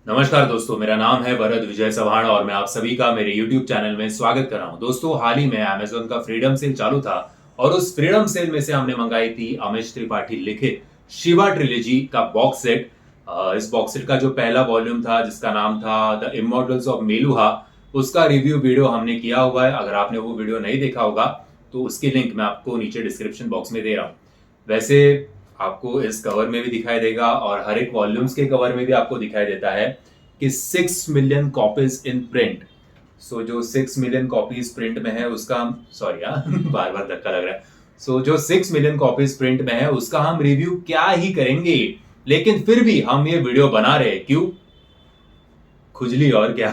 नमस्कार दोस्तों, मेरा नाम है भरत विजय चव्हाण और मैं आप सभी का मेरे YouTube चैनल में स्वागत कर रहा हूं। दोस्तों, हाल ही में Amazon का फ्रीडम सेल चालू था और उस फ्रीडम सेल में से हमने मंगाई थी अमिश त्रिपाठी लिखित शिवा ट्रिलॉजी का बॉक्स सेट। इस बॉक्स सेट का जो पहला वॉल्यूम था जिसका नाम था द इमॉर्टल्स ऑफ मेलुहा, उसका रिव्यू वीडियो हमने किया हुआ है। अगर आपने वो वीडियो नहीं देखा होगा तो उसकी लिंक मैं आपको नीचे डिस्क्रिप्शन बॉक्स में दे रहा हूँ। वैसे आपको इस कवर में भी दिखाई देगा और हर एक वॉल्यूम्स के कवर में भी आपको दिखाई देता है कि 6 मिलियन कॉपीज इन प्रिंट। सो जो 6 मिलियन कॉपीज प्रिंट में है उसका हम सॉरी बार बार धक्का लग रहा है। सो जो 6 मिलियन कॉपीज प्रिंट में है उसका हम रिव्यू क्या ही करेंगे, लेकिन फिर भी हम ये वीडियो बना रहे हैं। क्यों? खुजली और क्या।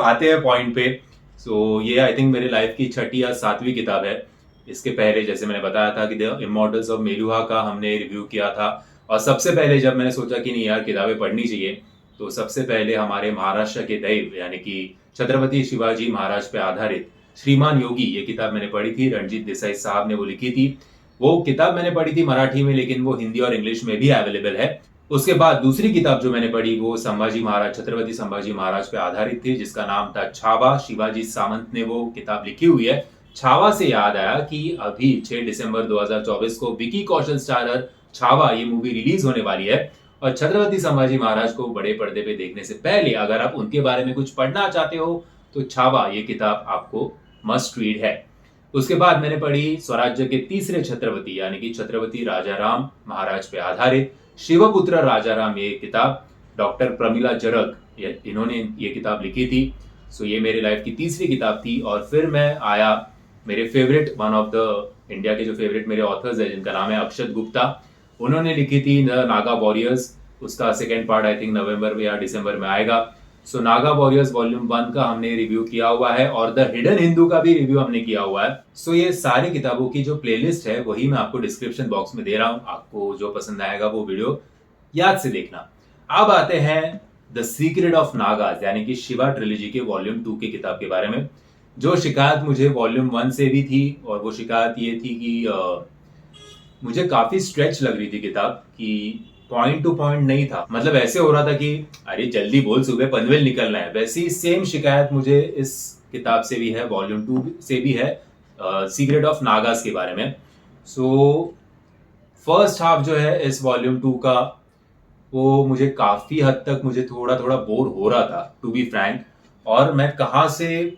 आते हैं पॉइंट पे। ये आई थिंक मेरे लाइफ की छठी या सातवीं किताब है। इसके पहले जैसे मैंने बताया था कि द इमॉर्टल्स ऑफ मेलुहा का हमने रिव्यू किया था। और सबसे पहले जब मैंने सोचा कि नहीं यार किताबें पढ़नी चाहिए, तो सबसे पहले हमारे महाराष्ट्र के दैव यानी कि छत्रपति शिवाजी महाराज पे आधारित श्रीमान योगी ये किताब मैंने पढ़ी थी। रणजीत देसाई साहब ने वो लिखी थी। वो किताब मैंने पढ़ी थी मराठी में, लेकिन वो हिंदी और इंग्लिश में भी अवेलेबल है। उसके बाद दूसरी किताब जो मैंने पढ़ी वो संभाजी महाराज छत्रपति संभाजी महाराज पे आधारित थी, जिसका नाम था छावा। शिवाजी सावंत ने वो किताब लिखी हुई है। छावा से याद आया कि अभी 6 दिसंबर 2024 को विकी कौशल स्टारर छावा ये मूवी रिलीज होने वाली है। और छत्रपति संभाजी महाराज को बड़े पर्दे पे देखने से पहले अगर आप उनके बारे में कुछ पढ़ना चाहते हो तो छावा ये किताब आपको मस्ट रीड है। उसके बाद मैंने पढ़ी स्वराज्य के तीसरे छत्रपति यानी कि छत्रपति राजाराम महाराज पे आधारित शिवपुत्र राजाराम ये किताब। डॉक्टर प्रमिला जरग इन्होंने ये किताब लिखी थी। ये मेरे लाइफ की तीसरी किताब थी। और फिर मैं आया मेरे favourite one of the India के जो फेवरेट मेरे ऑथर्स है जिनका नाम है अक्षत गुप्ता। उन्होंने लिखी थी द नागा वॉरियर्स। उसका second part I think November में या दिसंबर में आएगा। नागा वॉरियर्स वॉल्यूम 1 का हमने रिव्यू किया हुआ है और द हिडन हिंदू का भी रिव्यू हमने किया हुआ है। ये सारी किताबों की जो प्लेलिस्ट है वही मैं आपको डिस्क्रिप्शन बॉक्स में दे रहा हूँ। आपको जो पसंद आएगा वो वीडियो याद से देखना। अब आते हैं द सीक्रेट ऑफ नागाज यानी कि शिवा ट्रिलॉजी के वॉल्यूम 2 की किताब के बारे में। जो शिकायत मुझे वॉल्यूम 1 से भी थी और वो शिकायत ये थी कि मुझे काफी स्ट्रेच लग रही थी किताब, कि पॉइंट टू पॉइंट नहीं था। मतलब ऐसे हो रहा था कि अरे जल्दी बोल, सुबह पनवेल निकलना है। वैसी सेम शिकायत मुझे इस किताब से भी है, वॉल्यूम 2 से भी है, सीक्रेट ऑफ नागास के बारे में। फर्स्ट हाफ जो है इस वॉल्यूम 2 का वो मुझे काफी हद तक मुझे थोड़ा थोड़ा बोर हो रहा था, टू बी फ्रैंक। और मैं कहाँ से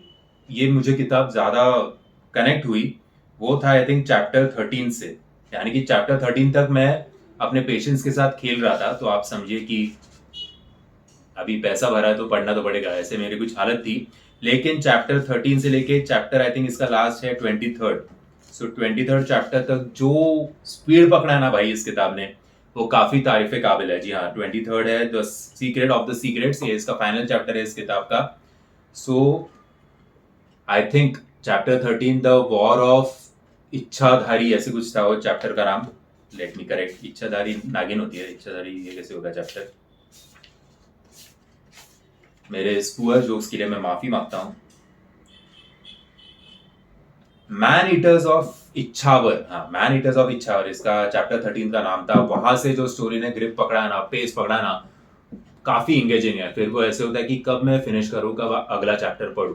ये मुझे किताब ज्यादा कनेक्ट हुई वो था आई थिंक चैप्टर 13 से। यानी कि चैप्टर 13 तक मैं अपने पेशेंस के साथ खेल रहा था। तो आप समझिए कि अभी पैसा भरा है तो पढ़ना तो पड़ेगा, ऐसे मेरी कुछ हालत थी। लेकिन चैप्टर 13 से लेके चैप्टर आई थिंक इसका लास्ट है 23rd। 23rd चैप्टर तक जो स्पीड पकड़ा है ना भाई इस किताब ने, वो काफी तारीफे काबिल है। जी हाँ, 23rd है the secret of the secrets, ये इसका फाइनल चैप्टर है इस किताब का। I think chapter 13 the war of इच्छाधारी ऐसे कुछ था वो चैप्टर का नाम। लेट मी करेक्ट, इच्छाधारी नागिन होती है, इच्छाधारी ये कैसे होगा चैप्टर। मेरे इस पुअर जोक्स के लिए मैं माफी मांगता हूं। मैन ईटर्स ऑफ इच्छावर, हाँ मैन ईटर्स ऑफ इच्छावर इसका चैप्टर 13 का नाम था। वहां से जो स्टोरी ने ग्रिप पकड़ा ना, पेस पकड़ा ना, काफी इंगेजिंग है। फिर वो ऐसे होता है कि कब मैं फिनिश करूं, कब अगला चैप्टर पढ़ूं।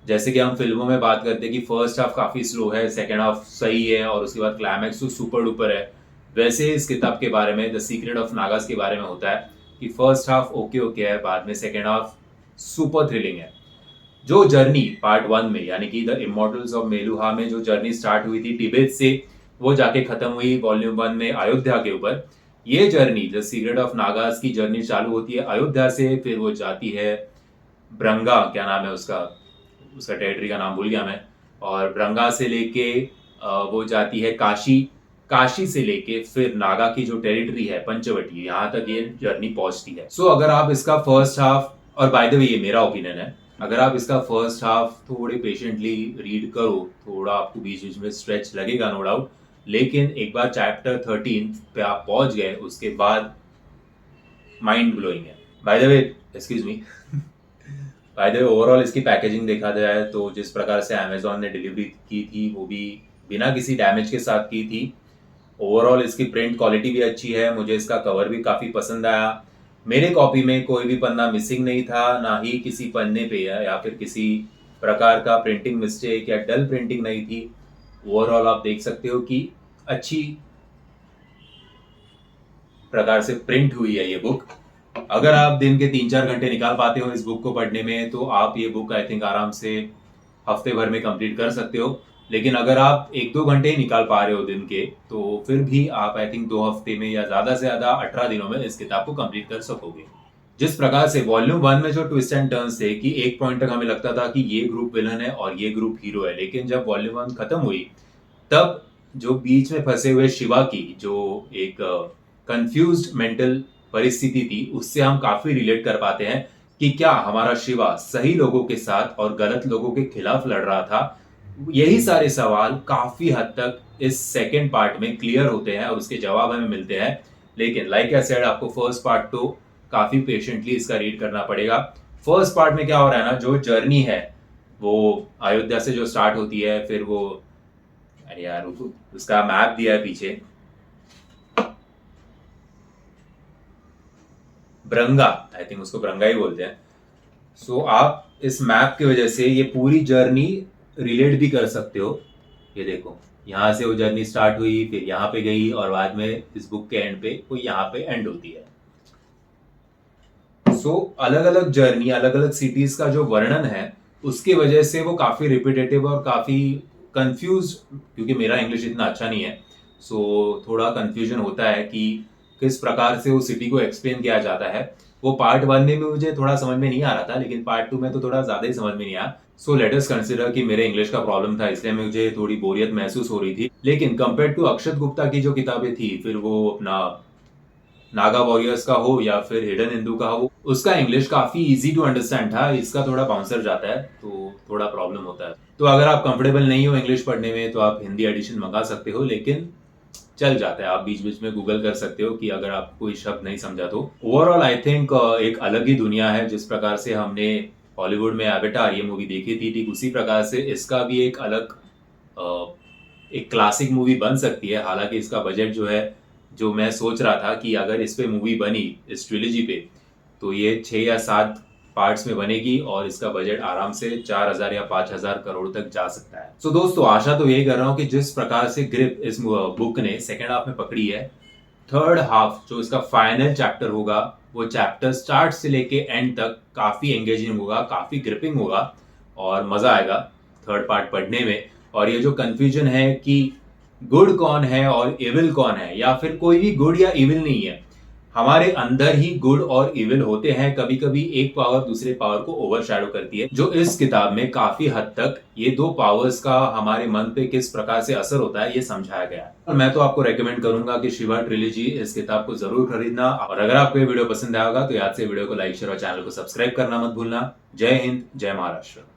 जैसे कि हम फिल्मों में बात करते हैं कि फर्स्ट हाफ काफी स्लो है, सेकेंड हाफ सही है और उसके बाद क्लाइमैक्स तो सुपर डुपर है। वैसे इस किताब के बारे में द सीक्रेट ऑफ नागास के बारे में होता है कि फर्स्ट हाफ ओके ओके है, बाद में सेकेंड हाफ सुपर थ्रिलिंग है। जो जर्नी पार्ट 1 में यानी कि द इमॉर्टल्स ऑफ मेलुहा में जो जर्नी स्टार्ट हुई थी तिब्बत से, वो जाके खत्म हुई वॉल्यूम 1 में अयोध्या के ऊपर। ये journey the secret of Nagas की जर्नी चालू होती है अयोध्या से, फिर वो जाती है ब्रंगा, क्या नाम है उसका टेरिटरी का नाम भूल गया मैं। और ब्रंगा से लेके वो जाती है काशी, काशी से लेके फिर नागा की जो टेरिटरी है पंचवटी, यहाँ तक ये जर्नी पहुंचती है। अगर आप इसका फर्स्ट हाफ, और बाय द वे ये मेरा ओपिनियन है, अगर आप इसका फर्स्ट हाफ थोड़े पेशेंटली रीड करो, थोड़ा आपको बीच बीच में स्ट्रेच लगेगा नो डाउट, लेकिन एक बार चैप्टर 13 पे आप पहुंच गए उसके बाद माइंड ब्लोइंग है। By the way excuse me, by the way overall इसकी पैकेजिंग देखा जाए तो जिस प्रकार से अमेजोन ने डिलीवरी की थी वो भी बिना किसी डैमेज के साथ की थी। ओवरऑल इसकी प्रिंट क्वालिटी भी अच्छी है, मुझे इसका कवर भी काफ़ी पसंद आया। मेरे कॉपी में कोई भी पन्ना मिसिंग नहीं था, ना ही किसी पन्ने पे या फिर किसी प्रकार का प्रिंटिंग मिस्टेक या डल प्रिंटिंग नहीं थी। ओवरऑल आप देख सकते हो कि अच्छी प्रकार से प्रिंट हुई है ये बुक। अगर आप दिन के 3-4 घंटे निकाल पाते हो इस बुक को पढ़ने में तो आप ये बुक आई थिंक आराम से हफ्ते भर में कंप्लीट कर सकते हो। लेकिन अगर आप 1-2 घंटे ही निकाल पा रहे हो दिन के तो फिर भी आप आई थिंक 2 हफ्ते में या ज़्यादा से ज़्यादा 18 दिनों में इस किताब को कंप्लीट कर सकोगे। जिस प्रकार से वॉल्यूम 1 में जो ट्विस्ट एंड टर्न्स थे कि एक पॉइंट तक हमें लगता था कि ये ग्रुप विलन है और ये ग्रुप हीरो है, लेकिन जब वॉल्यूम 1 खत्म हुई तब जो बीच में फंसे हुए शिवा की जो एक कंफ्यूज्ड मेंटल परिस्थिति थी उससे हम काफी रिलेट कर पाते हैं कि क्या हमारा शिवा सही लोगों के साथ और गलत लोगों के खिलाफ लड़ रहा था। यही सारे सवाल काफी हद तक इस सेकेंड पार्ट में क्लियर होते हैं और उसके जवाब हमें मिलते हैं। लेकिन लाइक आई सेड आपको फर्स्ट पार्ट तो काफी पेशेंटली इसका रीड करना पड़ेगा। फर्स्ट पार्ट में क्या हो रहा है ना, जो जर्नी है वो अयोध्या से जो स्टार्ट होती है, फिर वो अरे यार उसका मैप दिया है पीछे, ब्रंगा, आई थिंक उसको ब्रंगा ही बोलते हैं। सो आप इस मैप की वजह से ये पूरी जर्नी रिलेट भी कर सकते हो। ये देखो यहाँ से वो जर्नी स्टार्ट हुई, फिर यहाँ पे गई और बाद में इस बुक के एंड पे वो यहाँ पे एंड होती है। सो अलग अलग जर्नी, अलग अलग सिटीज का जो वर्णन है उसकी वजह से वो काफी रिपीटेटिव और काफी कंफ्यूज, क्योंकि मेरा इंग्लिश इतना अच्छा नहीं है सो थोड़ा कंफ्यूजन होता है कि किस प्रकार से उस सिटी को एक्सप्लेन किया जाता है। वो पार्ट 1 में मुझे थोड़ा समझ में नहीं आ रहा था, लेकिन पार्ट 2 में तो थोड़ा ज्यादा ही समझ में नहीं आया। सो लेट अस कंसिडर कि मेरे इंग्लिश का प्रॉब्लम था इसलिए मुझे थोड़ी बोरियत महसूस हो रही थी। लेकिन कंपेयर टू अक्षत गुप्ता की जो किताबें थी, फिर वो अपना नागा वॉरियर्स का हो या फिर हिडन हिंदू का हो, उसका इंग्लिश काफी इजी टू अंडरस्टैंड था। इसका थोड़ा बाउंसर जाता है तो थोड़ा प्रॉब्लम होता है। तो अगर आप कंफर्टेबल नहीं हो इंग्लिश पढ़ने में तो आप हिंदी एडिशन मंगा सकते हो, लेकिन चल जाता है। आप बीच बीच में गूगल कर सकते हो कि अगर आप कोई शब्द नहीं समझा तो। ओवरऑल आई थिंक एक अलग ही दुनिया है। जिस प्रकार से हमने हॉलीवुड में एवेटार ये मूवी देखी थी, ठीक उसी प्रकार से इसका भी एक अलग एक क्लासिक मूवी बन सकती है। हालांकि इसका बजट जो है, जो मैं सोच रहा था कि अगर इस पे मूवी बनी इस ट्रिलॉजी पे तो ये 6 या 7 पार्ट्स में बनेगी और इसका बजट आराम से 4,000 या 5,000 करोड़ तक जा सकता है। सो दोस्तों आशा तो यही कर रहा हूँ कि जिस प्रकार से ग्रिप इस बुक ने सेकेंड हाफ में पकड़ी है, थर्ड हाफ जो इसका फाइनल चैप्टर होगा वो चैप्टर स्टार्ट से लेके एंड तक काफी एंगेजिंग होगा, काफी ग्रिपिंग होगा और मजा आएगा थर्ड पार्ट पढ़ने में। और ये जो कंफ्यूजन है कि गुड कौन है और इविल कौन है, या फिर कोई भी गुड या इविल नहीं है, हमारे अंदर ही गुड और इविल होते हैं। कभी कभी एक पावर दूसरे पावर को ओवरशैडो करती है, जो इस किताब में काफी हद तक ये दो पावर्स का हमारे मन पे किस प्रकार से असर होता है ये समझाया गया है। और मैं तो आपको रेकमेंड करूंगा कि शिवा ट्रिलॉजी इस किताब को जरूर खरीदना। और अगर आपको ये वीडियो पसंद आएगा तो याद से वीडियो को लाइक शेयर और चैनल को सब्सक्राइब करना मत भूलना। जय हिंद, जय महाराष्ट्र।